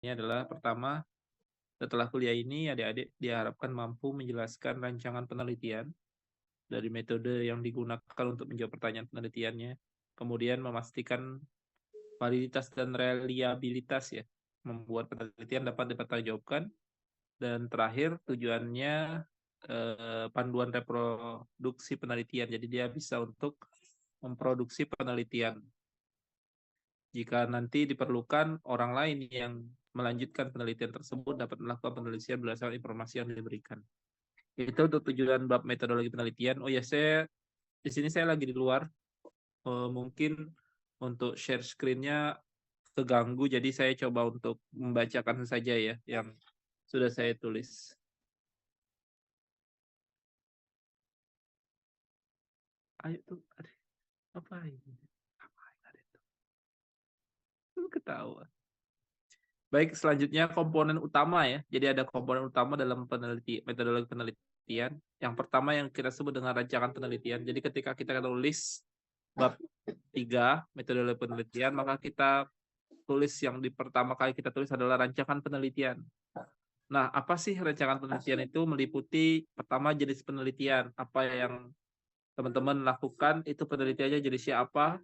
Ini adalah pertama, setelah kuliah ini adik-adik diharapkan mampu menjelaskan rancangan penelitian dari metode yang digunakan untuk menjawab pertanyaan penelitiannya, kemudian memastikan validitas dan reliabilitas ya, membuat penelitian dapat dipertanggungjawabkan, dan terakhir tujuannya panduan reproduksi penelitian. Jadi dia bisa untuk memproduksi penelitian. Jika nanti diperlukan, orang lain yang melanjutkan penelitian tersebut dapat melakukan penelitian berdasarkan informasi yang diberikan. Itu untuk tujuan bab metodologi penelitian. Oh ya, saya di sini saya lagi di luar. Mungkin untuk share screen-nya keganggu, jadi saya coba untuk membacakan saja ya yang sudah saya tulis. Ayo tuh, apa ini? Apa itu? Ketawa. Baik, selanjutnya komponen utama ya. Jadi ada komponen utama dalam metodologi penelitian. Yang pertama yang kita sebut dengan rancangan penelitian. Jadi ketika kita tulis bab 3 metodologi penelitian, maka kita tulis yang di pertama kali kita tulis adalah rancangan penelitian. Nah, apa sih rancangan penelitian itu? Meliputi pertama jenis penelitian, apa yang teman-teman lakukan, itu penelitiannya jenisnya apa.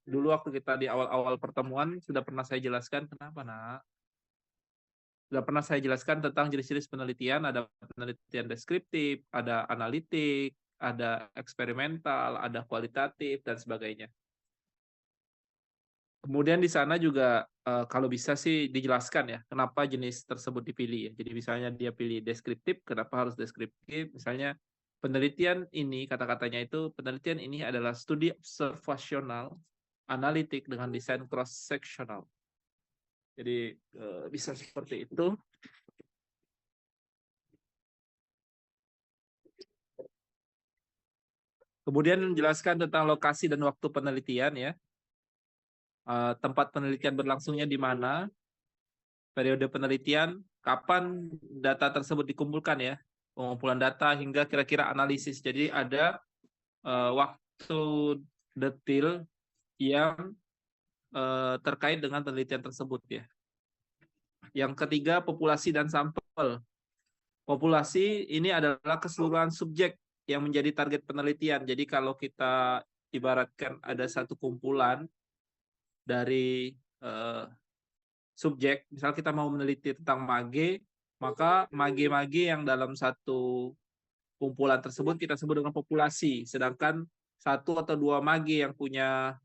Dulu waktu kita di awal-awal pertemuan sudah pernah saya jelaskan. Kenapa, Nak? Sudah pernah saya jelaskan tentang jenis-jenis penelitian, ada penelitian deskriptif, ada analitik, ada eksperimental, ada kualitatif, dan sebagainya. Kemudian di sana juga kalau bisa sih dijelaskan ya, kenapa jenis tersebut dipilih ya. Jadi misalnya dia pilih deskriptif, kenapa harus deskriptif? Misalnya penelitian ini, kata-katanya itu, penelitian ini adalah studi observasional, analitik dengan desain cross-sectional. Jadi bisa seperti itu. Kemudian menjelaskan tentang lokasi dan waktu penelitian ya. Tempat penelitian berlangsungnya di mana, periode penelitian, kapan data tersebut dikumpulkan ya, pengumpulan data hingga kira-kira analisis. Jadi ada waktu detail yang terkait dengan penelitian tersebut ya. Yang ketiga, populasi dan sampel. Populasi ini adalah keseluruhan subjek yang menjadi target penelitian. Jadi kalau kita ibaratkan ada satu kumpulan dari subjek, misal kita mau meneliti tentang mage, maka mage-mage yang dalam satu kumpulan tersebut kita sebut dengan populasi. Sedangkan satu atau dua mage yang punya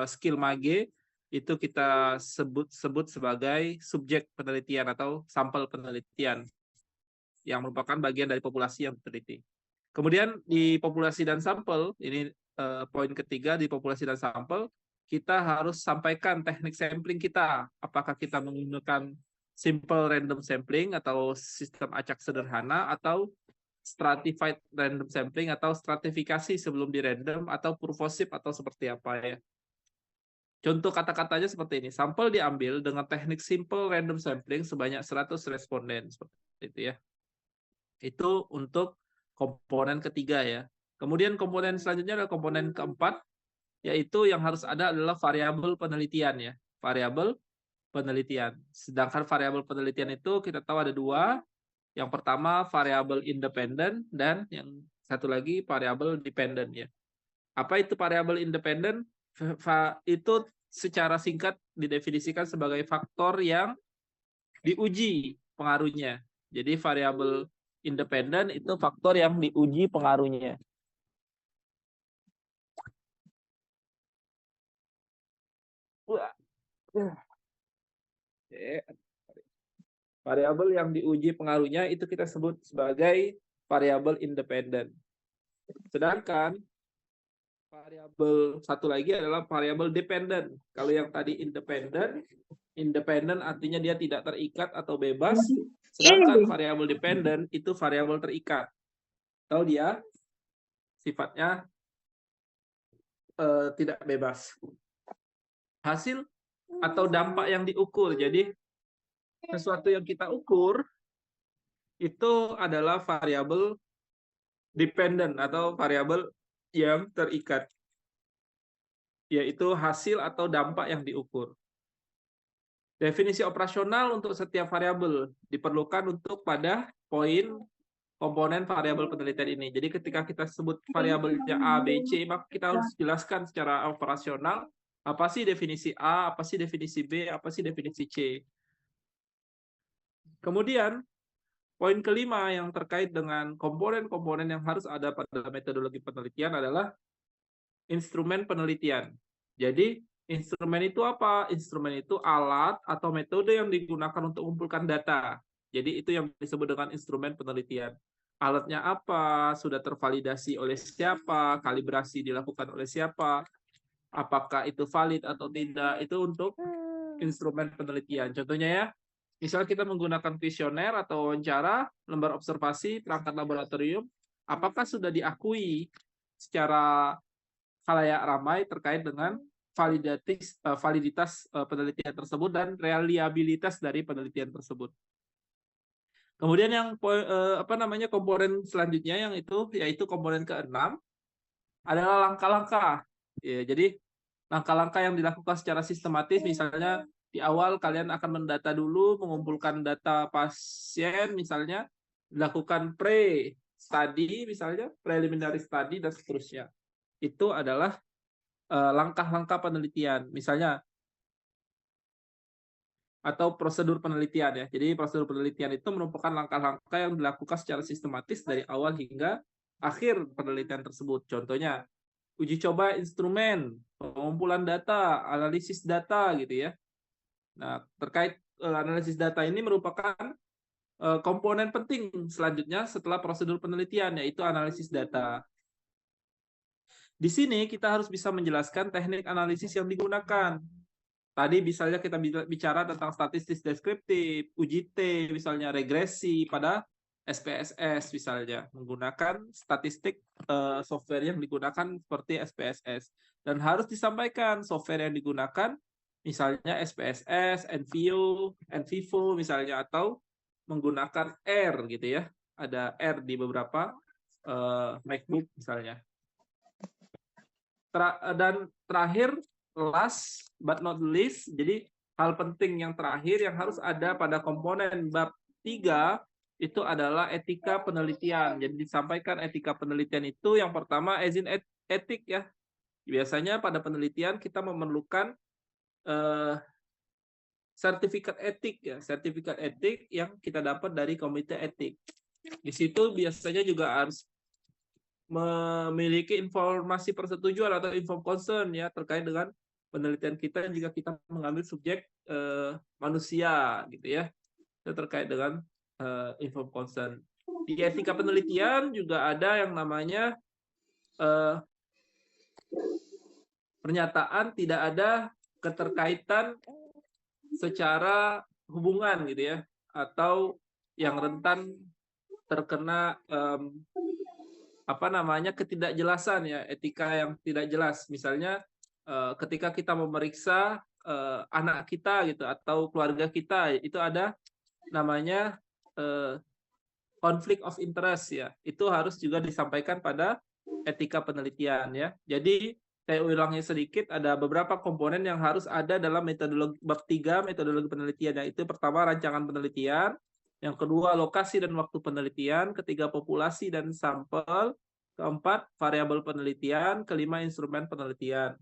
skill mage itu kita sebut sebagai subjek penelitian atau sampel penelitian yang merupakan bagian dari populasi yang diteliti. Kemudian di populasi dan sampel, ini poin ketiga, di populasi dan sampel, kita harus sampaikan teknik sampling kita. Apakah kita menggunakan simple random sampling atau sistem acak sederhana, atau stratified random sampling, atau stratifikasi sebelum di random, atau purposive, atau seperti apa ya. Contoh kata-katanya seperti ini. Sampel diambil dengan teknik simple random sampling sebanyak 100 responden. Seperti itu ya. Itu untuk komponen ketiga ya. Kemudian komponen selanjutnya adalah komponen keempat, yaitu yang harus ada adalah variabel penelitian ya. Variabel penelitian. Sedangkan variabel penelitian itu kita tahu ada dua. Yang pertama variabel independen, dan yang satu lagi variabel dependent ya. Apa itu variabel independen? Itu secara singkat didefinisikan sebagai faktor yang diuji pengaruhnya. Jadi variabel independen itu faktor yang diuji pengaruhnya. Variabel yang diuji pengaruhnya itu kita sebut sebagai variabel independen. Sedangkan variabel satu lagi adalah variabel dependen. Kalau yang tadi independen, independen artinya dia tidak terikat atau bebas. Sedangkan variabel dependen itu variabel terikat. Atau dia sifatnya tidak bebas. Hasil atau dampak yang diukur. Jadi sesuatu yang kita ukur itu adalah variabel dependen atau variabel yang terikat, yaitu hasil atau dampak yang diukur. Definisi operasional untuk setiap variabel diperlukan untuk pada poin komponen variabel penelitian ini. Jadi ketika kita sebut variabelnya A, B, C, maka kita harus jelaskan secara operasional apa sih definisi A, apa sih definisi B, apa sih definisi C. Kemudian, poin kelima yang terkait dengan komponen-komponen yang harus ada pada metodologi penelitian adalah instrumen penelitian. Jadi, instrumen itu apa? Instrumen itu alat atau metode yang digunakan untuk mengumpulkan data. Jadi, itu yang disebut dengan instrumen penelitian. Alatnya apa? Sudah tervalidasi oleh siapa? Kalibrasi dilakukan oleh siapa? Apakah itu valid atau tidak? Itu untuk instrumen penelitian. Contohnya ya, misal kita menggunakan kuesioner atau wawancara, lembar observasi, perangkat laboratorium, apakah sudah diakui secara khalayak ramai terkait dengan validitas penelitian tersebut dan reliabilitas dari penelitian tersebut. Kemudian yang komponen selanjutnya yang itu yaitu komponen keenam adalah langkah-langkah. Ya, jadi langkah-langkah yang dilakukan secara sistematis, misalnya di awal kalian akan mendata dulu, mengumpulkan data pasien, misalnya dilakukan pre-study, misalnya preliminary study dan seterusnya. Itu adalah langkah-langkah penelitian, misalnya atau prosedur penelitian ya. Jadi prosedur penelitian itu merupakan langkah-langkah yang dilakukan secara sistematis dari awal hingga akhir penelitian tersebut. Contohnya uji coba instrumen, pengumpulan data, analisis data gitu ya. Nah, terkait analisis data ini merupakan komponen penting selanjutnya setelah prosedur penelitian, yaitu analisis data. Di sini kita harus bisa menjelaskan teknik analisis yang digunakan. Tadi misalnya kita bicara tentang statistik deskriptif, uji T, misalnya regresi pada SPSS misalnya, menggunakan statistik software yang digunakan seperti SPSS. Dan harus disampaikan software yang digunakan, misalnya SPSS, NVivo misalnya, atau menggunakan R gitu ya. Ada R di beberapa MacBook misalnya. Dan terakhir, last but not least, jadi hal penting yang terakhir yang harus ada pada komponen bab 3 itu adalah etika penelitian. Jadi disampaikan etika penelitian itu yang pertama izin etik ya. Biasanya pada penelitian kita memerlukan sertifikat etik ya, sertifikat etik yang kita dapat dari komite etik. Di situ biasanya juga harus memiliki informasi persetujuan atau info concern ya terkait dengan penelitian kita jika kita mengambil subjek manusia gitu ya, itu terkait dengan info concern. Di etika penelitian juga ada yang namanya pernyataan tidak ada keterkaitan secara hubungan gitu ya, atau yang rentan terkena ketidakjelasan ya, etika yang tidak jelas. Misalnya ketika kita memeriksa anak kita gitu atau keluarga kita, itu ada namanya conflict of interest ya. Itu harus juga disampaikan pada etika penelitian ya. Jadi saya ulangi sedikit, ada beberapa komponen yang harus ada dalam metodologi bab 3 metodologi penelitian, yaitu pertama rancangan penelitian, yang kedua lokasi dan waktu penelitian, ketiga populasi dan sampel, keempat variabel penelitian, kelima instrumen penelitian.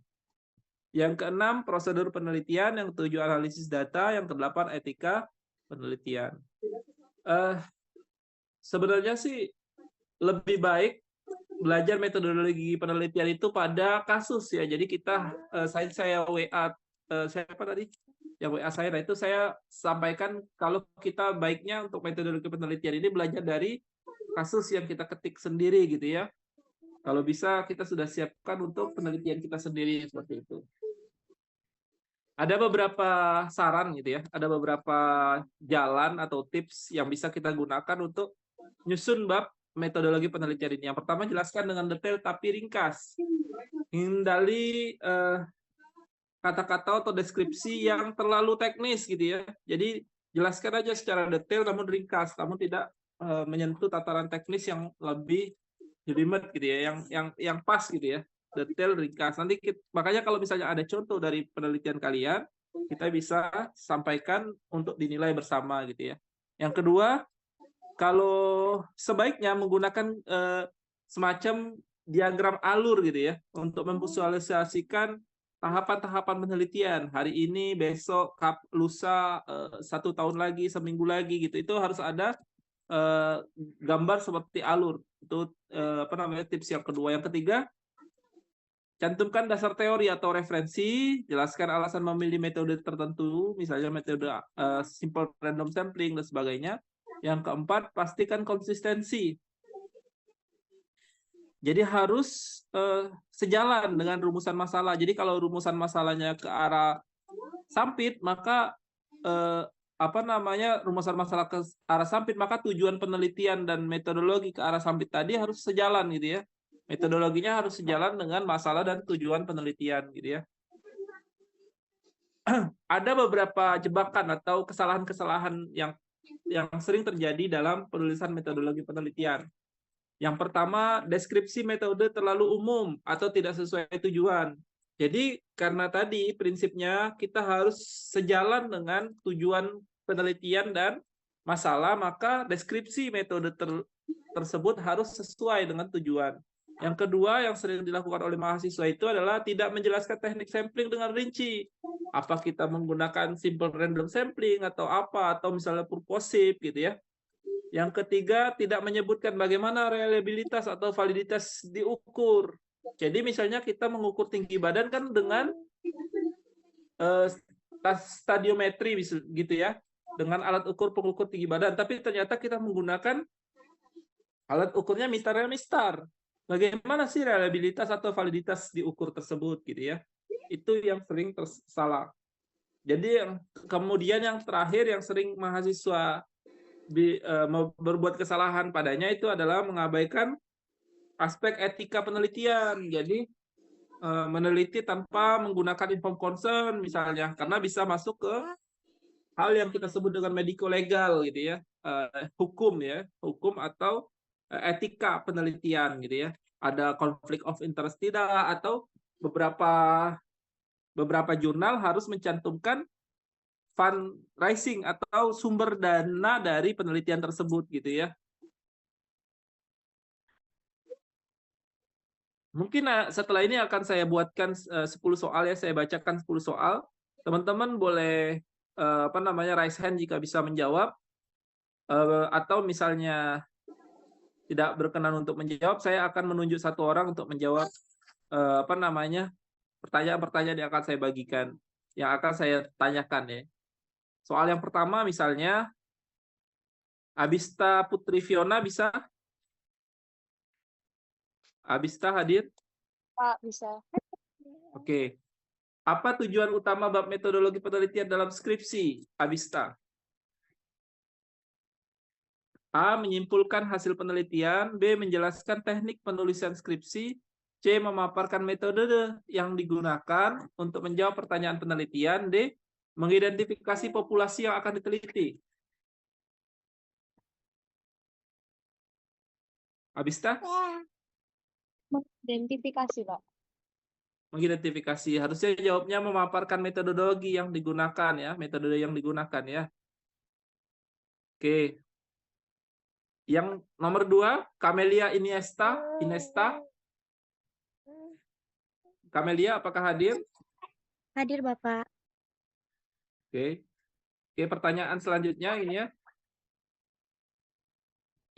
Yang keenam prosedur penelitian, yang ketujuh analisis data, yang kedelapan etika penelitian. Sebenarnya sih lebih baik belajar metodologi penelitian itu pada kasus ya. Jadi kita saya WA siapa tadi? Yang WA saya, nah itu saya sampaikan kalau kita baiknya untuk metodologi penelitian ini belajar dari kasus yang kita ketik sendiri gitu ya. Kalau bisa kita sudah siapkan untuk penelitian kita sendiri seperti itu. Ada beberapa saran gitu ya, ada beberapa jalan atau tips yang bisa kita gunakan untuk nyusun bab metodologi penelitian ini. Yang pertama, jelaskan dengan detail tapi ringkas. Hindari kata-kata atau deskripsi yang terlalu teknis gitu ya. Jadi jelaskan aja secara detail namun ringkas, namun tidak menyentuh tataran teknis yang lebih jelimet gitu ya, yang pas gitu ya, detail ringkas. Nanti makanya kalau misalnya ada contoh dari penelitian kalian, kita bisa sampaikan untuk dinilai bersama gitu ya. Yang kedua, kalau sebaiknya menggunakan semacam diagram alur gitu ya untuk memvisualisasikan tahapan-tahapan penelitian. Hari ini, besok, lusa, 1 tahun lagi, seminggu lagi gitu. Itu harus ada gambar seperti alur. Itu apa namanya, tips yang kedua. Yang ketiga, cantumkan dasar teori atau referensi, jelaskan alasan memilih metode tertentu, misalnya metode simple random sampling dan sebagainya. Yang keempat, pastikan konsistensi. Jadi harus sejalan dengan rumusan masalah. Jadi kalau rumusan masalahnya ke arah sampit, maka apa namanya, rumusan masalah ke arah sampit, maka tujuan penelitian dan metodologi ke arah sampit tadi harus sejalan gitu ya. Metodologinya harus sejalan dengan masalah dan tujuan penelitian gitu ya. Ada beberapa jebakan atau kesalahan-kesalahan yang sering terjadi dalam penulisan metodologi penelitian. Yang pertama, deskripsi metode terlalu umum atau tidak sesuai tujuan. Jadi karena tadi prinsipnya kita harus sejalan dengan tujuan penelitian dan masalah, maka deskripsi metode tersebut harus sesuai dengan tujuan. Yang kedua yang sering dilakukan oleh mahasiswa itu adalah tidak menjelaskan teknik sampling dengan rinci. Apa kita menggunakan simple random sampling atau apa, atau misalnya purposive gitu ya. Yang ketiga, tidak menyebutkan bagaimana reliabilitas atau validitas diukur. Jadi misalnya kita mengukur tinggi badan kan dengan stadiometri gitu ya, dengan alat ukur pengukur tinggi badan, tapi ternyata kita menggunakan alat ukurnya mistar. Bagaimana sih reliabilitas atau validitas diukur tersebut gitu ya? Itu yang sering salah. Jadi kemudian yang terakhir yang sering mahasiswa berbuat kesalahan padanya itu adalah mengabaikan aspek etika penelitian. Jadi meneliti tanpa menggunakan informed consent misalnya, karena bisa masuk ke hal yang kita sebut dengan medico-legal gitu ya, hukum atau etika penelitian gitu ya. Ada konflik of interest tidak, atau beberapa jurnal harus mencantumkan fundraising atau sumber dana dari penelitian tersebut gitu ya. Mungkin setelah ini akan saya buatkan 10 soal ya, saya bacakan 10 soal. Teman-teman boleh apa namanya, raise hand jika bisa menjawab, atau misalnya tidak berkenan untuk menjawab, saya akan menunjuk satu orang untuk menjawab apa namanya, pertanyaan-pertanyaan yang akan saya bagikan, yang akan saya tanyakan ya. Soal yang pertama misalnya, Abista Putri Fiona bisa? Abista hadir? Pak, bisa. Oke. Apa tujuan utama bab metodologi penelitian dalam skripsi, Abista? A. Menyimpulkan hasil penelitian. B. Menjelaskan teknik penulisan skripsi. C. Memaparkan metode yang digunakan untuk menjawab pertanyaan penelitian. D. Mengidentifikasi populasi yang akan diteliti. Abista? Mengidentifikasi, Pak. Mengidentifikasi. Harusnya jawabnya memaparkan metodologi yang digunakan ya, metode yang digunakan ya. Oke. Yang nomor 2, Camelia Iniesta. Camelia, apakah hadir? Hadir, Bapak. Oke. Oke, pertanyaan selanjutnya ini ya.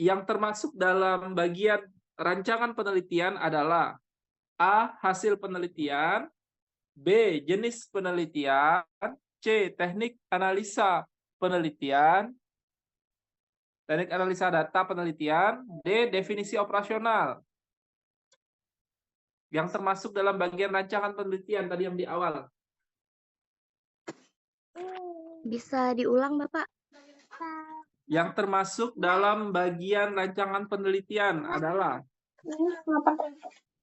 Yang termasuk dalam bagian rancangan penelitian adalah A. Hasil penelitian, B. Jenis penelitian, C. Teknik analisa penelitian, teknik analisa data penelitian, D. Definisi operasional. Yang termasuk dalam bagian rancangan penelitian tadi yang di awal. Bisa diulang, Bapak? Yang termasuk dalam bagian rancangan penelitian adalah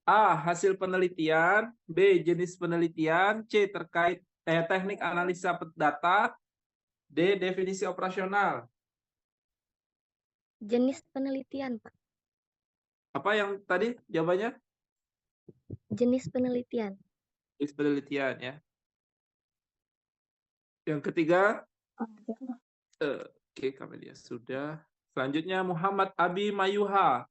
A. Hasil penelitian, B. Jenis penelitian, C. Terkait teknik analisa data, D. Definisi operasional. Jenis penelitian, Pak. Apa yang tadi jawabannya? Jenis penelitian. Jenis penelitian ya. Yang ketiga, oke, Kamelia sudah. Selanjutnya Muhammad Abi Mayuha.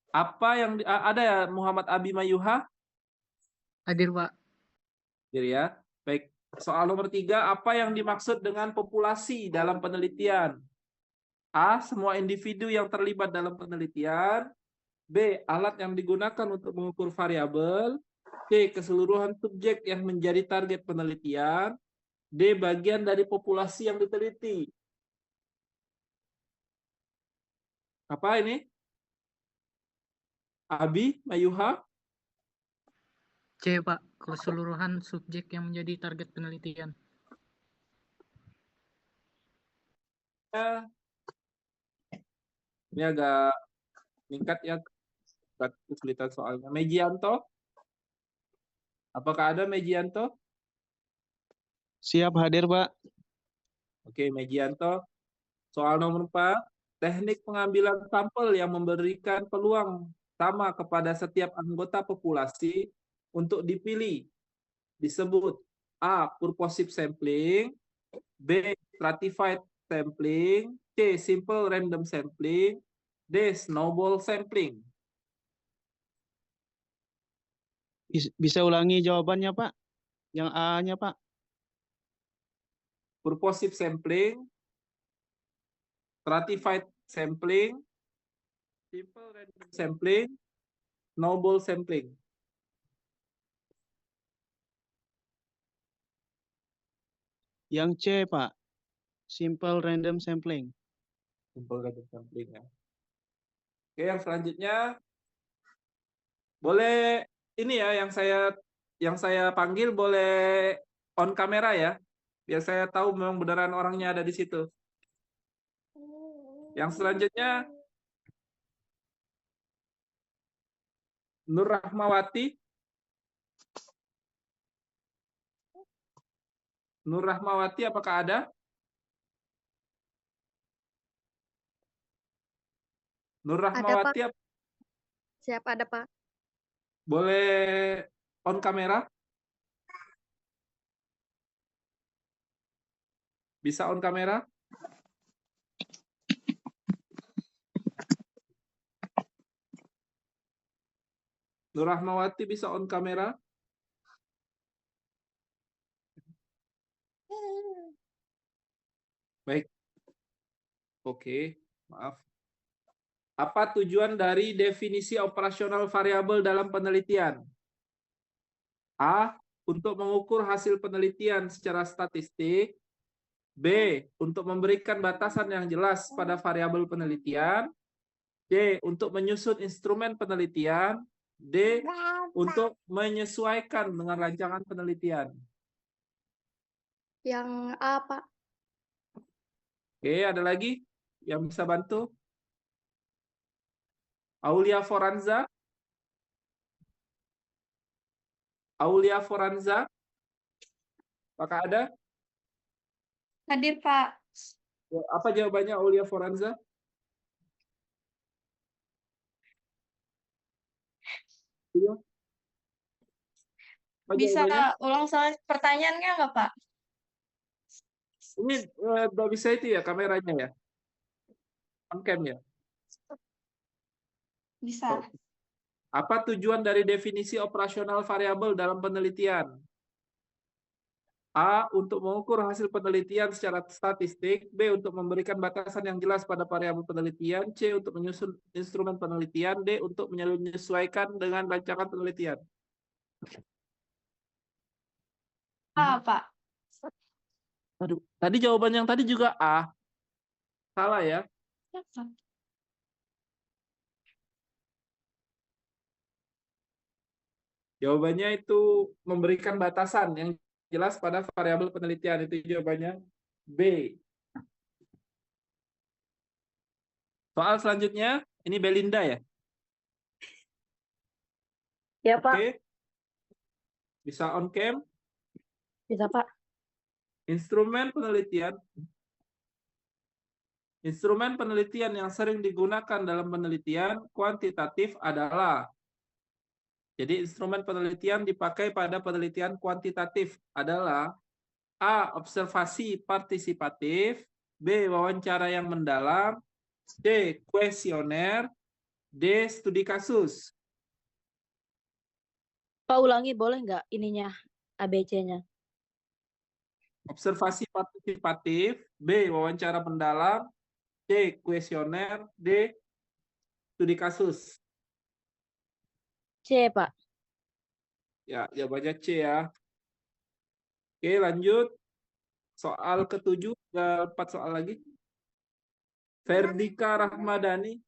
Apa yang ada ya Muhammad Abi Mayuha? Hadir, Pak. Jadi ya. Baik. Soal nomor 3, apa yang dimaksud dengan populasi dalam penelitian? A. Semua individu yang terlibat dalam penelitian. B. Alat yang digunakan untuk mengukur variabel. C. Keseluruhan subjek yang menjadi target penelitian. D. Bagian dari populasi yang diteliti. Apa ini? Abi Mayuha? C, Pak. Keseluruhan subjek yang menjadi target penelitian. Ini agak meningkat ya kesulitan soalnya. Mejianto? Apakah ada Mejianto? Siap hadir, Pak. Oke, Mejianto. Soal nomor 4, teknik pengambilan sampel yang memberikan peluang sama kepada setiap anggota populasi untuk dipilih disebut A. Purposive sampling, B. Stratified sampling, C. Simple random sampling, D. Snowball sampling. Bisa ulangi jawabannya, Pak? Yang A-nya, Pak. Purposive sampling, stratified sampling, simple random sampling, snowball sampling. Yang C, Pak. Simple random sampling. Simple random sampling ya. Oke, yang selanjutnya boleh ini ya yang saya panggil boleh on kamera ya. Biar saya tahu memang beneran orangnya ada di situ. Yang selanjutnya Nur Rahmawati. Nur Rahmawati apakah ada? Nur Rahmawati Siap, ada, Pak. boleh on kamera? Bisa on kamera? Nur Rahmawati bisa on kamera? Baik. Oke, maaf. Apa tujuan dari definisi operasional variabel dalam penelitian? A. Untuk mengukur hasil penelitian secara statistik. B. Untuk memberikan batasan yang jelas pada variabel penelitian. C. Untuk menyusun instrumen penelitian. D. Untuk menyesuaikan dengan rancangan penelitian. Yang A, Pak. Oke, ada lagi yang bisa bantu? Aulia Foranza? Aulia Foranza? Apakah ada? Hadir, Pak. Apa jawabannya Aulia Foranza? Iya. Apa Bisa jawabannya? ulang soal pertanyaannya nggak, Pak? Ini nggak bisa itu ya kameranya ya? On cam ya? Bisa. Apa tujuan dari definisi operasional variabel dalam penelitian? A. Untuk mengukur hasil penelitian secara statistik. B. Untuk memberikan batasan yang jelas pada variabel penelitian. C. Untuk menyusun instrumen penelitian. D. Untuk menyesuaikan dengan rancangan penelitian. A, Pak. Aduh, tadi jawaban yang tadi juga A. Salah ya? Jawabannya itu memberikan batasan yang jelas pada variabel penelitian. Itu jawabannya B. Soal selanjutnya, ini Belinda ya? Ya, Pak. Oke. Bisa on cam. Bisa, Pak. Instrumen penelitian yang sering digunakan dalam penelitian kuantitatif adalah Jadi instrumen penelitian dipakai pada penelitian kuantitatif adalah A. Observasi partisipatif, B. Wawancara yang mendalam, C. Kuesioner, D. Studi kasus. Pak ulangi boleh nggak ininya ABC-nya? Observasi partisipatif, B. Wawancara mendalam, C. Kuesioner, D. Studi kasus. C, Pak. Ya, jawabannya C ya. Oke, lanjut. Soal ke-7, 4 soal lagi. Ferdika Rahmadani.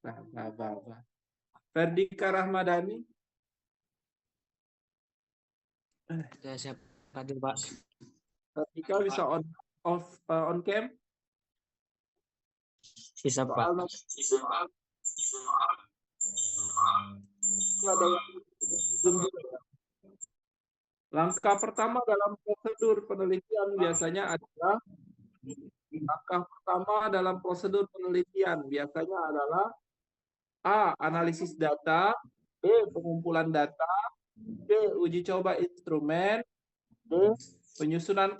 Ferdika Rahmadani. Saya siap hadir, Pak. Ferdika bisa on cam. Bisa, Pak. Soal nomor ada yang belum juga. Langkah pertama dalam prosedur penelitian biasanya adalah A. Analisis data, B. Pengumpulan data, C. Uji coba instrumen, D. Penyusunan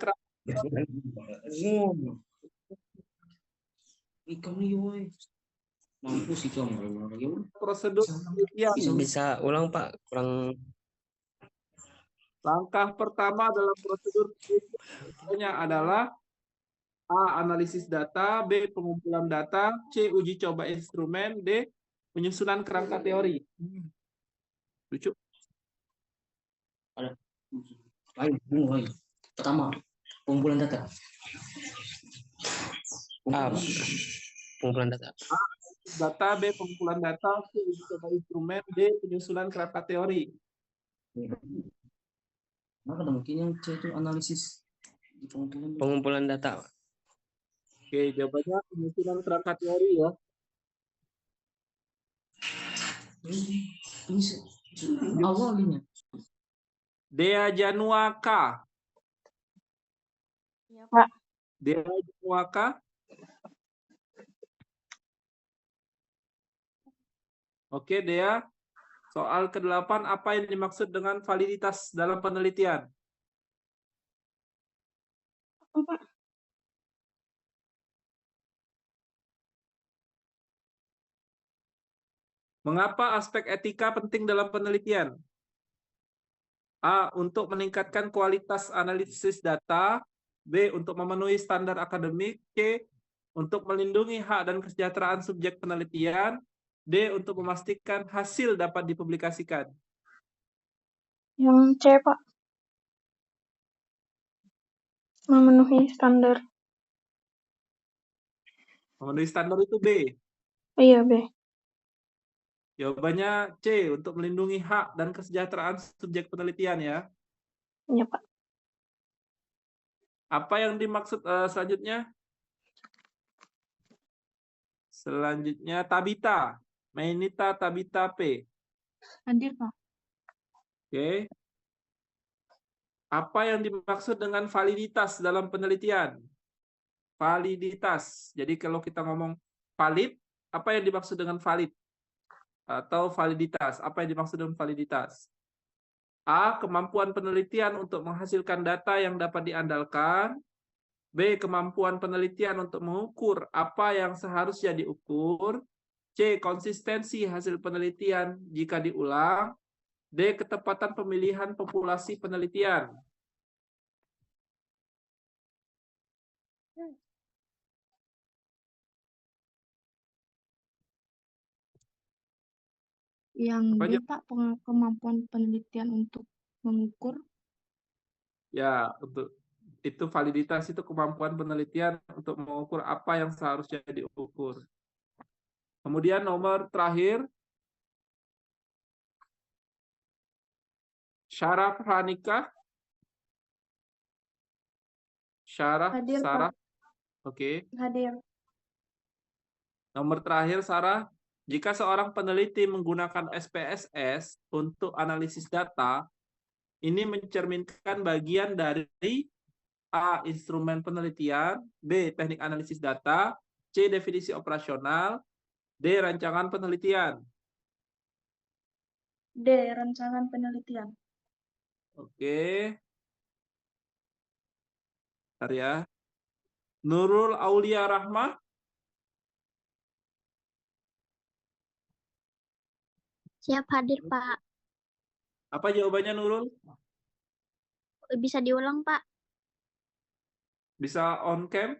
prosedur penelitian. Bisa ulang, Pak? Kurang. Langkah pertama dalam prosedur penelitiannya adalah A. Analisis data, B. Pengumpulan data, C. Uji coba instrumen, D. Penyusunan kerangka teori. Lucu. Pertama, pengumpulan data. Pengumpulan data. Data, B. Pengumpulan data, C. Uji coba instrumen, D. Penyusunan kerangka teori. Maka mungkin yang C itu analisis Pengumpulan data. Oke, jawabannya penyusunan kerangka teori ya. Ini awalnya. Dea Januaka. Iya, Pak. Dea Januaka. Oke, Dea. Soal ke-8, apa yang dimaksud dengan validitas dalam penelitian? Pak. Mengapa aspek etika penting dalam penelitian? A. Untuk meningkatkan kualitas analisis data. B. Untuk memenuhi standar akademik. C. Untuk melindungi hak dan kesejahteraan subjek penelitian. D. Untuk memastikan hasil dapat dipublikasikan. Yang C, Pak. Memenuhi standar. Memenuhi standar itu B. Iya, B. Jawabannya C. Untuk melindungi hak dan kesejahteraan subjek penelitian ya. Iya, Pak. Apa yang dimaksud selanjutnya? Selanjutnya Tabita. Mainita Tabita P. Hadir, Pak. Oke. Apa yang dimaksud dengan validitas dalam penelitian? Validitas. Jadi kalau kita ngomong valid, apa yang dimaksud dengan valid? Atau validitas. Apa yang dimaksud dengan validitas? A. Kemampuan penelitian untuk menghasilkan data yang dapat diandalkan. B. Kemampuan penelitian untuk mengukur apa yang seharusnya diukur. C. Konsistensi hasil penelitian jika diulang. D. Ketepatan pemilihan populasi penelitian. Yang Apa B, Pak, kemampuan penelitian untuk mengukur. Ya, untuk itu validitas itu kemampuan penelitian untuk mengukur apa yang seharusnya diukur. Kemudian nomor terakhir, Syaraf Hanika. Syaraf, Hadir, Pak. Sarah. Oke. Hadir. Nomor terakhir, Sarah. Jika seorang peneliti menggunakan SPSS untuk analisis data, ini mencerminkan bagian dari A. Instrumen penelitian, B. Teknik analisis data, C. Definisi operasional, D. Rancangan penelitian. D. Rancangan penelitian. Oke. Bentar ya. Nurul Aulia Rahmah. Siap hadir, Pak. Apa jawabannya Nurul? Bisa diulang, Pak? Bisa on cam?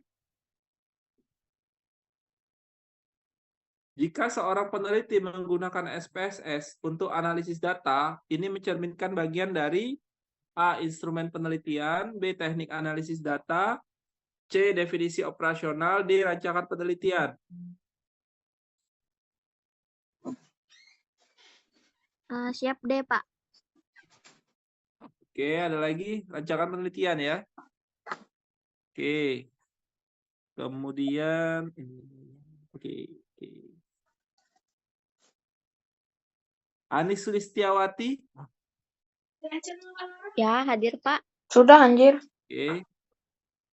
Jika seorang peneliti menggunakan SPSS untuk analisis data, ini mencerminkan bagian dari A. Instrumen penelitian, B. Teknik analisis data, C. Definisi operasional, D. Rancangan penelitian. Siap deh, Pak. Oke, ada lagi rancangan penelitian ya. Oke. Kemudian, oke. Anis Sulistiawati. Ya, hadir, Pak. Sudah anjir. Oke.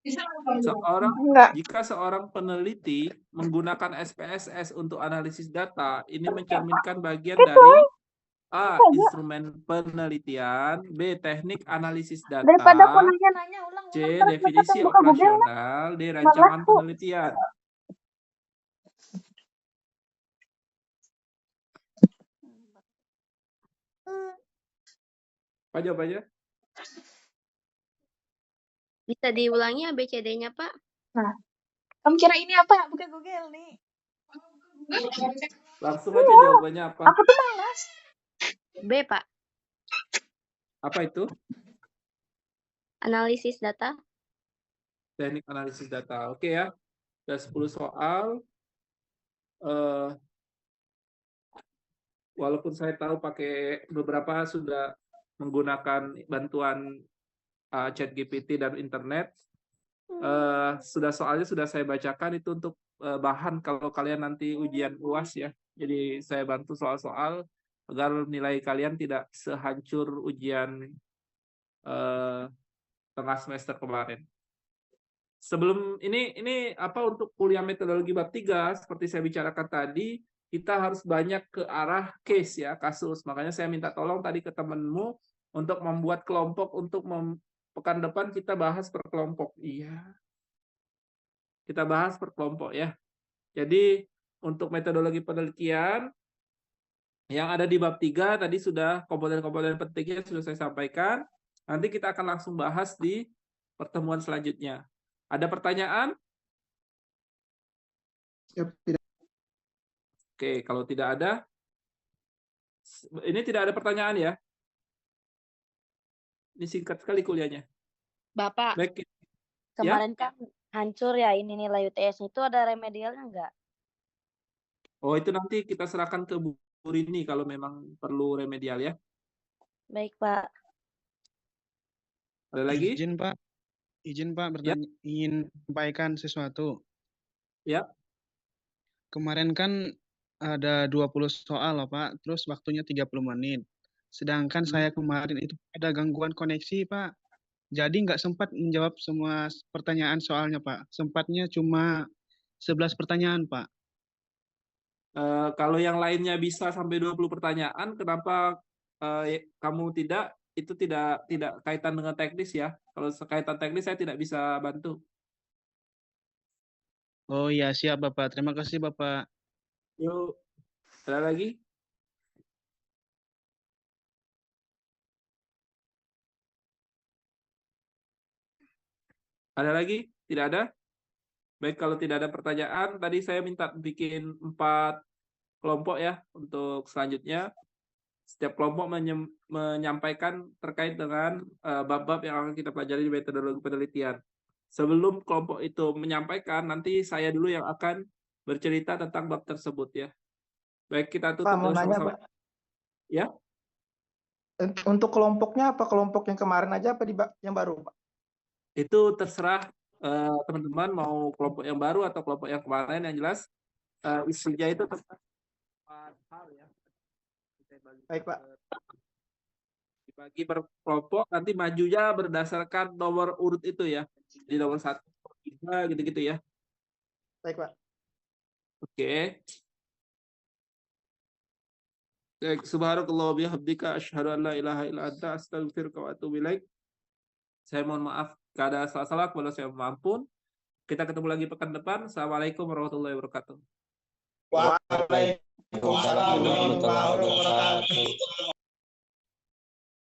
Enggak. Jika seorang peneliti menggunakan SPSS untuk analisis data, ini mencerminkan bagian dari A. Instrumen penelitian, B. Teknik analisis data, Daripada aku nanya-nanya ulang. C. Definisi operasional, D. Rancangan penelitian. Apa jawabannya? Bisa diulangi ABCD-nya, Pak? Nah, kamu kira ini apa ya? Bukan Google nih. Langsung aja jawabannya apa? Aku tuh malas. B, Pak. Apa itu? Analisis data. Teknik analisis data. Oke ya. Ada 10 soal. Walaupun saya tahu pakai beberapa sudah menggunakan bantuan ChatGPT dan internet, soalnya sudah saya bacakan itu untuk bahan kalau kalian nanti ujian UAS ya. Jadi saya bantu soal-soal agar nilai kalian tidak sehancur ujian tengah semester kemarin. Sebelum ini apa untuk kuliah metodologi bab 3 seperti saya bicarakan tadi, kita harus banyak ke arah case ya, kasus. Makanya saya minta tolong tadi ke temenmu untuk membuat kelompok untuk pekan depan kita bahas per kelompok. Iya. Kita bahas per kelompok ya. Jadi untuk metodologi penelitian yang ada di bab 3 tadi sudah komponen-komponen pentingnya sudah saya sampaikan. Nanti kita akan langsung bahas di pertemuan selanjutnya. Ada pertanyaan? Oke, kalau tidak ada, ini tidak ada pertanyaan ya. Ini singkat sekali kuliahnya. Bapak, Baik, kemarin kan hancur ya ini nilai UTS itu ada remedialnya nggak? oh itu nanti kita serahkan ke Bu Rini kalau memang perlu remedial ya. Baik, Pak. Ada lagi? Izin Pak bertanya, ingin sampaikan sesuatu. Ya. Kemarin kan ada 20 soal loh Pak, terus waktunya 30 menit. Sedangkan saya kemarin itu ada gangguan koneksi Pak. Jadi nggak sempat menjawab semua pertanyaan soalnya Pak. Sempatnya cuma 11 pertanyaan Pak. Kalau yang lainnya bisa sampai 20 pertanyaan, kenapa kamu tidak? Itu tidak kaitan dengan teknis ya. Kalau kaitan teknis saya tidak bisa bantu. Oh iya siap Bapak. Terima kasih Bapak. Yuk, ada lagi? Ada lagi? Tidak ada? Baik, kalau tidak ada pertanyaan, tadi saya minta bikin 4 kelompok ya untuk selanjutnya. Setiap kelompok menyampaikan terkait dengan bab-bab yang akan kita pelajari di metodologi penelitian. Sebelum kelompok itu menyampaikan, nanti saya dulu yang akan bercerita tentang bab tersebut ya. Baik, kita tutup Pak, mau nanya, sama-sama. Pak. Ya. Untuk kelompoknya apa kelompok yang kemarin aja apa yang baru, Pak? Itu terserah teman-teman mau kelompok yang baru atau kelompok yang kemarin, yang jelas isinya itu tentang 4 hal ya. Baik, Pak. Dibagi per kelompok, nanti majunya berdasarkan nomor urut itu ya. Di nomor 1, 3, gitu-gitu ya. Baik, Pak. Oke. Baik, subhanakallah bihamdika asyhadu an la ilaha illa anta astaghfiruka wa atubu ilaik. Saya mohon maaf kalau ada salah-salah, kalau saya mampun. Kita ketemu lagi pekan depan. Assalamualaikum warahmatullahi wabarakatuh. Waalaikumsalam warahmatullahi wabarakatuh.